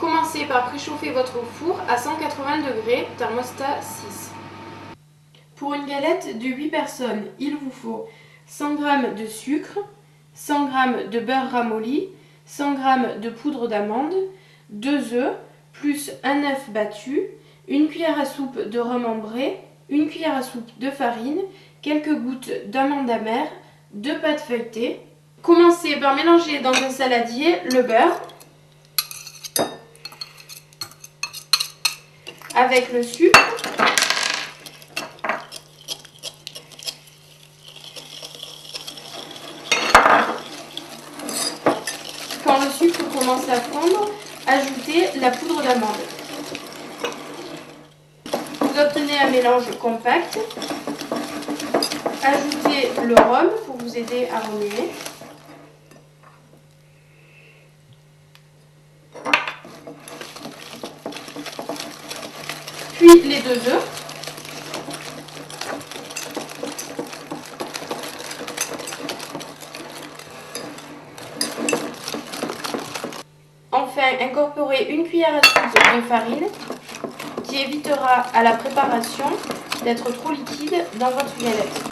Commencez par préchauffer votre four à 180 degrés, thermostat 6. Pour une galette de 8 personnes, il vous faut 100 g de sucre, 100 g de beurre ramolli, 100 g de poudre d'amande, 2 œufs, plus un œuf battu, une cuillère à soupe de rhum ambré, une cuillère à soupe de farine, quelques gouttes d'amande amère, 2 pâtes feuilletées. Commencez par mélanger dans un saladier le beurre avec le sucre. Quand le sucre commence à fondre, ajoutez la poudre d'amande. Vous obtenez un mélange compact. Ajoutez le rhum pour vous aider à remuer. Puis les 2 œufs. Enfin, incorporez une cuillère à soupe de farine qui évitera à la préparation d'être trop liquide dans votre galette.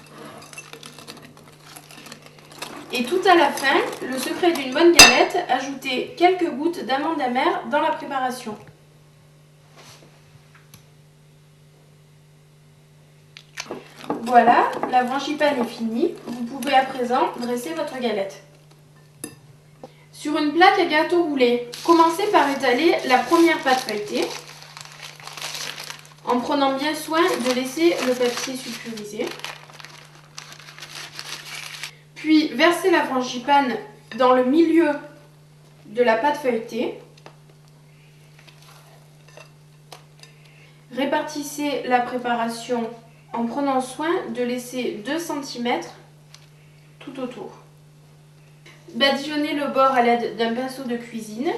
Et tout à la fin, le secret d'une bonne galette, ajoutez quelques gouttes d'amande amère dans la préparation. Voilà, la frangipane est finie. Vous pouvez à présent dresser votre galette. Sur une plaque à gâteau roulé, commencez par étaler la première pâte feuilletée en prenant bien soin de laisser le papier sulfurisé. Puis versez la frangipane dans le milieu de la pâte feuilletée. Répartissez la préparation en prenant soin de laisser 2 cm tout autour. Badigeonnez le bord à l'aide d'un pinceau de cuisine.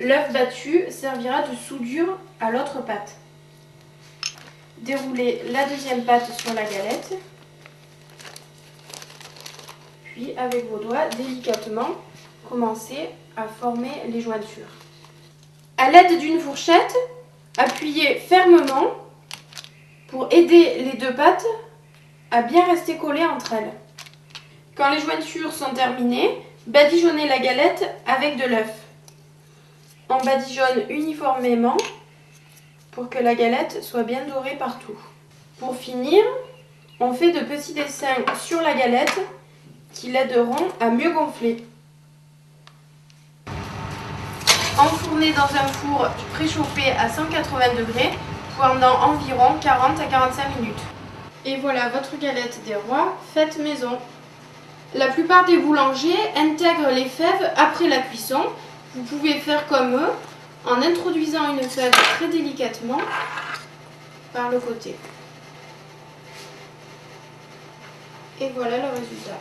L'œuf battu servira de soudure à l'autre pâte. Déroulez la deuxième pâte sur la galette. Puis, avec vos doigts, délicatement, commencez à former les jointures. À l'aide d'une fourchette, appuyez fermement pour aider les 2 pâtes à bien rester collées entre elles. Quand les jointures sont terminées, badigeonnez la galette avec de l'œuf. On badigeonne uniformément pour que la galette soit bien dorée partout. Pour finir, on fait de petits dessins sur la galette qui l'aideront à mieux gonfler. Enfournez dans un four préchauffé à 180 degrés pendant environ 40 à 45 minutes. Et voilà votre galette des rois faite maison. La plupart des boulangers intègrent les fèves après la cuisson. Vous pouvez faire comme eux en introduisant une fève très délicatement par le côté. Et voilà le résultat.